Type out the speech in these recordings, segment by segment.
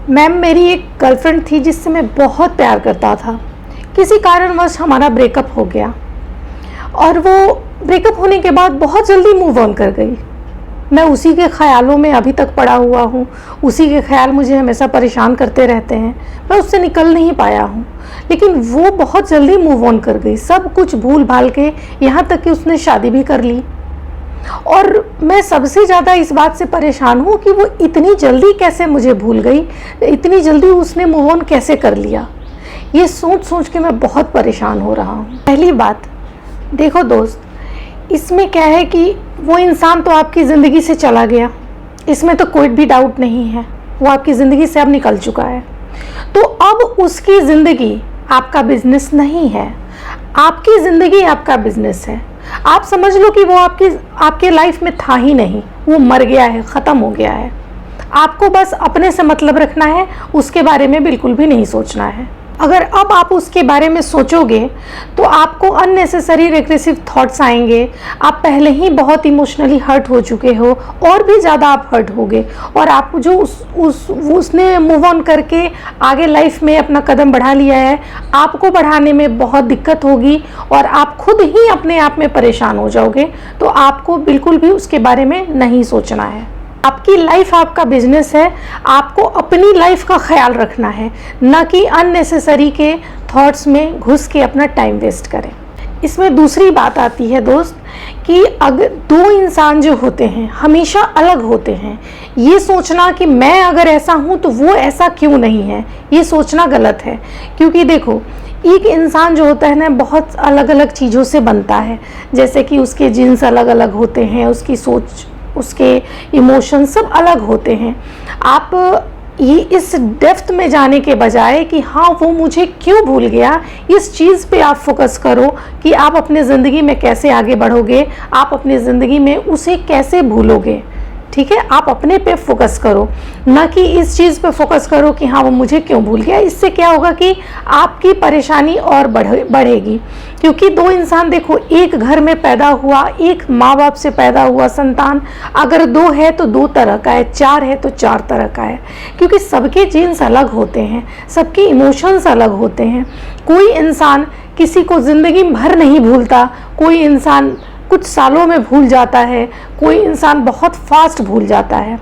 Ma'am, मेरी एक girlfriend थी जिससे मैं बहुत प्यार करता था। किसी कारणवश हमारा ब्रेकअप हो गया और वो ब्रेकअप होने के बाद बहुत जल्दी मूव ऑन कर गई। मैं उसी के ख़्यालों में अभी तक पड़ा हुआ हूँ। उसी के ख़्याल मुझे हमेशा परेशान करते रहते हैं। मैं उससे निकल नहीं पाया हूँ, लेकिन वो बहुत जल्दी मूव ऑन कर गई, सब कुछ भूल भाल के, यहाँ तक कि उसने शादी भी कर ली। और मैं सबसे ज़्यादा इस बात से परेशान हूँ कि वो इतनी जल्दी कैसे मुझे भूल गई, इतनी जल्दी उसने मूव ऑन कैसे कर लिया। ये सोच सोच के मैं बहुत परेशान हो रहा हूँ। पहली बात, देखो दोस्त, इसमें क्या है कि वो इंसान तो आपकी ज़िंदगी से चला गया, इसमें तो कोई भी डाउट नहीं है। वो आपकी ज़िंदगी से अब निकल चुका है, तो अब उसकी ज़िंदगी आपका बिजनेस नहीं है। आपकी ज़िंदगी आपका बिजनेस है। आप समझ लो कि वो आपके लाइफ में था ही नहीं, वो मर गया है, ख़त्म हो गया है। आपको बस अपने से मतलब रखना है, उसके बारे में बिल्कुल भी नहीं सोचना है। अगर अब आप उसके बारे में सोचोगे तो आपको अननेसेसरी रिग्रेसिव थॉट्स आएंगे। आप पहले ही बहुत इमोशनली हर्ट हो चुके हो, और भी ज़्यादा आप हर्ट होगे, और आप जो उसने मूव ऑन करके आगे लाइफ में अपना कदम बढ़ा लिया है, आपको बढ़ाने में बहुत दिक्कत होगी और आप खुद ही अपने आप में परेशान हो जाओगे। तो आपको बिल्कुल भी उसके बारे में नहीं सोचना है। आपकी लाइफ आपका बिजनेस है। आपको अपनी लाइफ का ख्याल रखना है, ना कि अननेसेसरी के थॉट्स में घुस के अपना टाइम वेस्ट करें। इसमें दूसरी बात आती है दोस्त कि अगर दो इंसान जो होते हैं हमेशा अलग होते हैं। ये सोचना कि मैं अगर ऐसा हूँ तो वो ऐसा क्यों नहीं है, ये सोचना गलत है। क्योंकि देखो, एक इंसान जो होता है ना, बहुत अलग अलग चीज़ों से बनता है। जैसे कि उसके जीन्स अलग अलग होते हैं, उसकी सोच, उसके इमोशन सब अलग होते हैं। आप ये इस डेप्थ में जाने के बजाय कि हाँ वो मुझे क्यों भूल गया, इस चीज़ पे आप फोकस करो कि आप अपने ज़िंदगी में कैसे आगे बढ़ोगे, आप अपनी ज़िंदगी में उसे कैसे भूलोगे। ठीक है, आप अपने पे फोकस करो, ना कि इस चीज़ पे फोकस करो कि हाँ वो मुझे क्यों भूल गया। इससे क्या होगा कि आपकी परेशानी और बढ़ेगी। क्योंकि दो इंसान, देखो, एक घर में पैदा हुआ, एक माँ बाप से पैदा हुआ संतान, अगर दो है तो दो तरह का है, चार है तो चार तरह का है। क्योंकि सबके जीन्स अलग होते हैं, सबके इमोशंस अलग होते हैं। कोई इंसान किसी को ज़िंदगी भर नहीं भूलता, कोई इंसान कुछ सालों में भूल जाता है, कोई इंसान बहुत फास्ट भूल जाता है।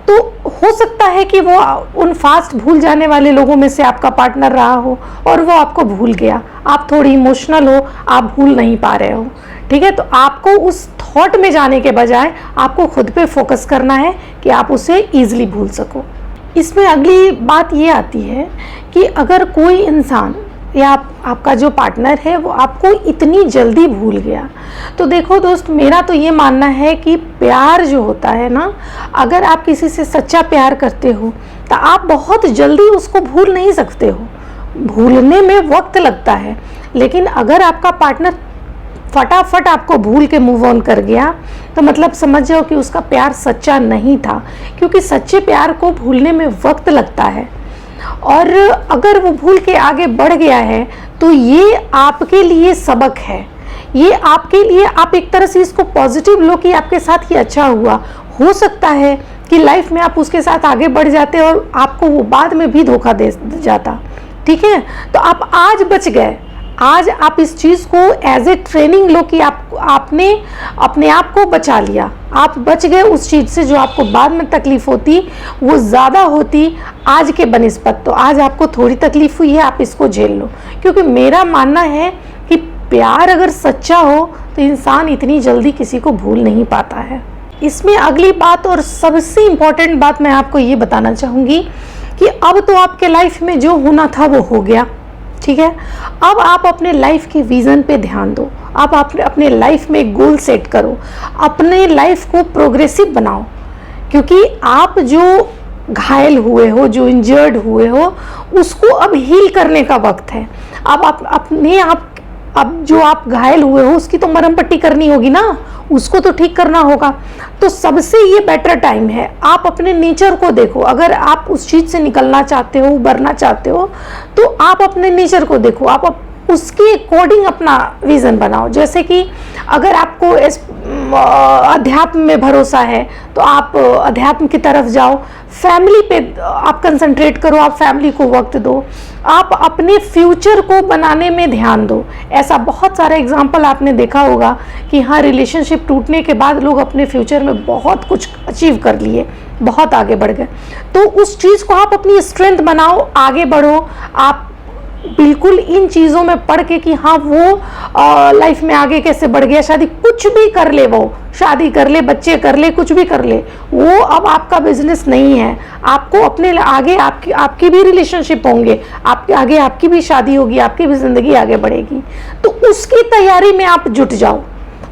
तो हो सकता है कि वो उन फास्ट भूल जाने वाले लोगों में से आपका पार्टनर रहा हो और वो आपको भूल गया। आप थोड़ी इमोशनल हो, आप भूल नहीं पा रहे हो। ठीक है, तो आपको उस थॉट में जाने के बजाय आपको खुद पे फोकस करना है कि आप उसे ईजिली भूल सको। इसमें अगली बात ये आती है कि अगर कोई इंसान या आपका जो पार्टनर है वो आपको इतनी जल्दी भूल गया, तो देखो दोस्त, मेरा तो ये मानना है कि प्यार जो होता है ना, अगर आप किसी से सच्चा प्यार करते हो तो आप बहुत जल्दी उसको भूल नहीं सकते हो। भूलने में वक्त लगता है, लेकिन अगर आपका पार्टनर फटाफट आपको भूल के मूव ऑन कर गया तो मतलब समझ जाओ कि उसका प्यार सच्चा नहीं था। क्योंकि सच्चे प्यार को भूलने में वक्त लगता है, और अगर वो भूल के आगे बढ़ गया है तो ये आपके लिए सबक है। ये आपके लिए, आप एक तरह से इसको पॉजिटिव लो कि आपके साथ ये अच्छा हुआ। हो सकता है कि लाइफ में आप उसके साथ आगे बढ़ जाते और आपको वो बाद में भी धोखा दे जाता। ठीक है, तो आप आज बच गए। आज आप इस चीज़ को एज ए ट्रेनिंग लो कि आपने अपने आप को बचा लिया। आप बच गए उस चीज़ से जो आपको बाद में तकलीफ होती, वो ज़्यादा होती आज के बनिस्बत। तो आज आपको थोड़ी तकलीफ हुई है, आप इसको झेल लो। क्योंकि मेरा मानना है कि प्यार अगर सच्चा हो तो इंसान इतनी जल्दी किसी को भूल नहीं पाता है। इसमें अगली बात और सबसे इम्पोर्टेंट बात मैं आपको ये बताना चाहूँगी कि अब तो आपके लाइफ में जो होना था वो हो गया। ठीक है, अब आप अपने लाइफ के विज़न पे ध्यान दो। आप अपने लाइफ में गोल सेट करो, अपने लाइफ को प्रोग्रेसिव बनाओ। क्योंकि आप जो घायल हुए हो, जो इंजर्ड हुए हो, उसको अब हील करने का वक्त है। अब जो आप घायल हुए हो उसकी तो मरहम पट्टी करनी होगी ना, उसको तो ठीक करना होगा। तो सबसे ये बेटर टाइम है, आप अपने नेचर को देखो। अगर आप उस चीज़ से निकलना चाहते हो, उबरना चाहते हो, तो आप अपने नेचर को देखो। आप उसके अकॉर्डिंग अपना विज़न बनाओ। जैसे कि अगर आपको इस अध्यात्म में भरोसा है तो आप अध्यात्म की तरफ जाओ, फैमिली पे आप कंसंट्रेट करो, आप फैमिली को वक्त दो, आप अपने फ्यूचर को बनाने में ध्यान दो। ऐसा बहुत सारा एग्जाम्पल आपने देखा होगा कि हाँ, रिलेशनशिप टूटने के बाद लोग अपने फ्यूचर में बहुत कुछ अचीव कर लिए, बहुत आगे बढ़ गए। तो उस चीज़ को आप अपनी स्ट्रेंथ बनाओ, आगे बढ़ो। आप बिल्कुल इन चीज़ों में पढ़ के कि हाँ वो लाइफ में आगे कैसे बढ़ गया, शादी कुछ भी कर ले, वो शादी कर ले, बच्चे कर ले, कुछ भी कर ले, वो अब आपका बिजनेस नहीं है। आपको अपने आगे आपकी भी रिलेशनशिप होंगे, आपके आगे आपकी भी शादी होगी, आपकी भी ज़िंदगी आगे बढ़ेगी। तो उसकी तैयारी में आप जुट जाओ।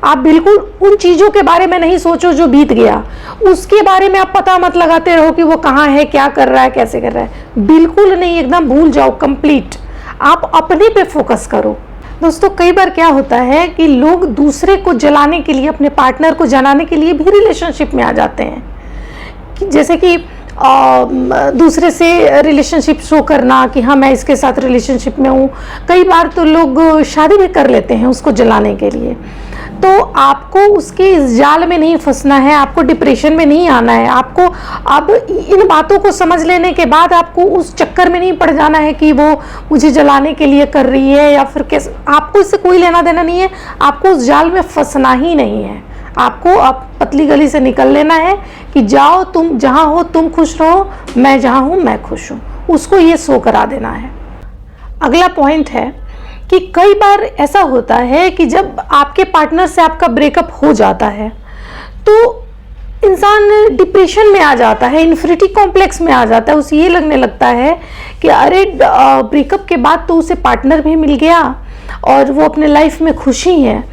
आप बिल्कुल उन चीज़ों के बारे में नहीं सोचो जो बीत गया, उसके बारे में आप पता मत लगाते रहो कि वो कहाँ है, क्या कर रहा है, कैसे कर रहा है। बिल्कुल नहीं, एकदम भूल जाओ कंप्लीट। आप अपने पे फोकस करो। दोस्तों, कई बार क्या होता है कि लोग दूसरे को जलाने के लिए, अपने पार्टनर को जलाने के लिए भी रिलेशनशिप में आ जाते हैं। जैसे कि दूसरे से रिलेशनशिप शो करना कि हाँ मैं इसके साथ रिलेशनशिप में हूँ। कई बार तो लोग शादी भी कर लेते हैं उसको जलाने के लिए। तो आपको उसके इस जाल में नहीं फंसना है, आपको डिप्रेशन में नहीं आना है। आपको अब इन बातों को समझ लेने के बाद आपको उस चक्कर में नहीं पड़ जाना है कि वो मुझे जलाने के लिए कर रही है या फिर कैसे। आपको इससे कोई लेना देना नहीं है, आपको उस जाल में फंसना ही नहीं है। आपको अब पतली गली से निकल लेना है कि जाओ, तुम जहाँ हो तुम खुश रहो, मैं जहाँ हूँ मैं खुश हूँ। उसको ये शो करा देना है। अगला पॉइंट है कि कई बार ऐसा होता है कि जब आपके पार्टनर से आपका ब्रेकअप हो जाता है तो इंसान डिप्रेशन में आ जाता है, इन्फिनिटी कॉम्प्लेक्स में आ जाता है। उसे ये लगने लगता है कि अरे ब्रेकअप के बाद तो उसे पार्टनर भी मिल गया और वो अपने लाइफ में खुशी है,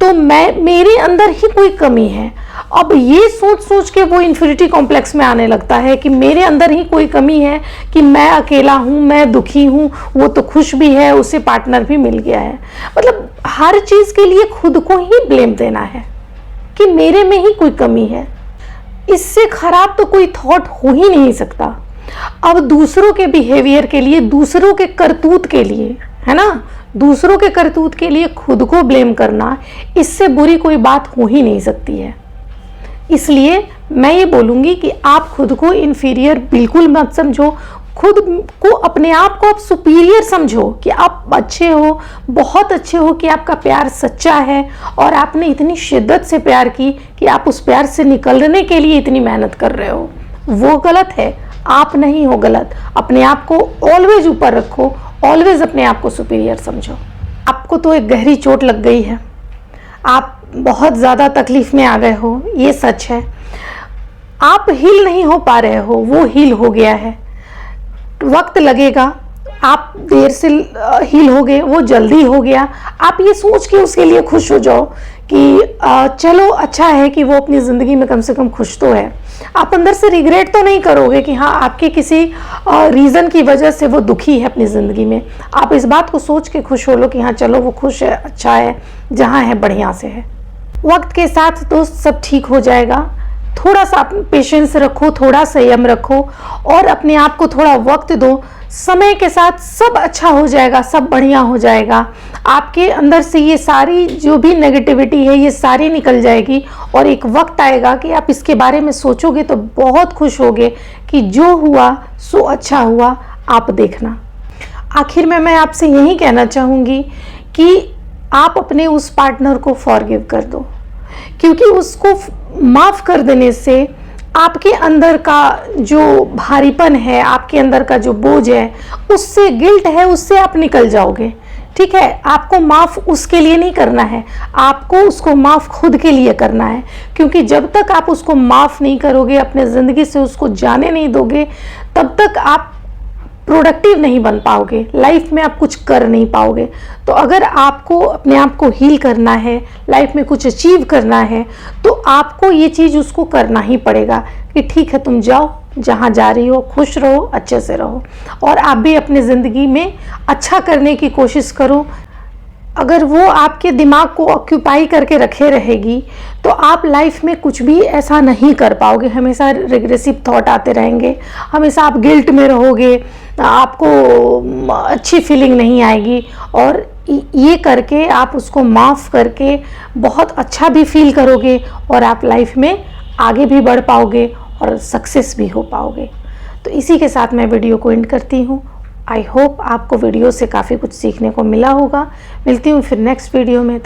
तो मेरे अंदर ही कोई कमी है। अब ये सोच सोच के वो इन्फिनिटी कॉम्प्लेक्स में आने लगता है कि मेरे अंदर ही कोई कमी है, कि मैं अकेला हूँ, मैं दुखी हूँ, वो तो खुश भी है, उसे पार्टनर भी मिल गया है। मतलब हर चीज़ के लिए खुद को ही ब्लेम देना है कि मेरे में ही कोई कमी है। इससे खराब तो कोई थॉट हो ही नहीं सकता। अब दूसरों के बिहेवियर के लिए, दूसरों के करतूत के लिए, है ना, दूसरों के करतूत के लिए खुद को ब्लेम करना, इससे बुरी कोई बात हो ही नहीं सकती है। इसलिए मैं ये बोलूँगी कि आप खुद को इन्फीरियर बिल्कुल मत समझो। खुद को, अपने आप को आप सुपीरियर समझो कि आप अच्छे हो, बहुत अच्छे हो, कि आपका प्यार सच्चा है और आपने इतनी शिद्दत से प्यार की कि आप उस प्यार से निकलने के लिए इतनी मेहनत कर रहे हो। वो गलत है, आप नहीं हो गलत। अपने आप को ऑलवेज ऊपर रखो, ऑलवेज अपने आप को सुपीरियर समझो। आपको तो एक गहरी चोट लग गई है, आप बहुत ज़्यादा तकलीफ में आ गए हो, ये सच है। आप हील नहीं हो पा रहे हो, वो हील हो गया है। वक्त लगेगा, आप देर से हील हो गए, वो जल्दी हो गया। आप ये सोच के उसके लिए खुश हो जाओ कि चलो अच्छा है कि वो अपनी ज़िंदगी में कम से कम खुश तो है। आप अंदर से रिग्रेट तो नहीं करोगे कि हाँ आपके किसी रीज़न की वजह से वो दुखी है अपनी ज़िंदगी में। आप इस बात को सोच के खुश हो लो कि हाँ चलो वो खुश है, अच्छा है, जहाँ है बढ़िया से है। वक्त के साथ दोस्त सब ठीक हो जाएगा। थोड़ा सा पेशेंस रखो, थोड़ा संयम रखो और अपने आप को थोड़ा वक्त दो। समय के साथ सब अच्छा हो जाएगा, सब बढ़िया हो जाएगा। आपके अंदर से ये सारी जो भी नेगेटिविटी है ये सारी निकल जाएगी और एक वक्त आएगा कि आप इसके बारे में सोचोगे तो बहुत खुश होगे कि जो हुआ सो अच्छा हुआ। आप देखना। आखिर में मैं आपसे यही कहना चाहूँगी कि आप अपने उस पार्टनर को फॉरगिव कर दो, क्योंकि उसको माफ़ कर देने से आपके अंदर का जो भारीपन है, आपके अंदर का जो बोझ है, उससे गिल्ट है, उससे आप निकल जाओगे। ठीक है, आपको माफ़ उसके लिए नहीं करना है, आपको उसको माफ़ खुद के लिए करना है। क्योंकि जब तक आप उसको माफ़ नहीं करोगे, अपने ज़िंदगी से उसको जाने नहीं दोगे, तब तक आप प्रोडक्टिव नहीं बन पाओगे, लाइफ में आप कुछ कर नहीं पाओगे। तो अगर आपको अपने आप को हील करना है, लाइफ में कुछ अचीव करना है, तो आपको ये चीज़ उसको करना ही पड़ेगा कि ठीक है तुम जाओ, जहाँ जा रही हो खुश रहो, अच्छे से रहो और आप भी अपनी ज़िंदगी में अच्छा करने की कोशिश करो। अगर वो आपके दिमाग को ऑक्यूपाई करके रखे रहेगी तो आप लाइफ में कुछ भी ऐसा नहीं कर पाओगे। हमेशा रिग्रेसिव थॉट आते रहेंगे, हमेशा आप गिल्ट में रहोगे, आपको अच्छी फीलिंग नहीं आएगी। और ये करके आप उसको माफ़ करके बहुत अच्छा भी फील करोगे और आप लाइफ में आगे भी बढ़ पाओगे और सक्सेस भी हो पाओगे। तो इसी के साथ मैं वीडियो को एंड करती हूँ। आई होप आपको वीडियो से काफ़ी कुछ सीखने को मिला होगा। मिलती हूँ फिर नेक्स्ट वीडियो में।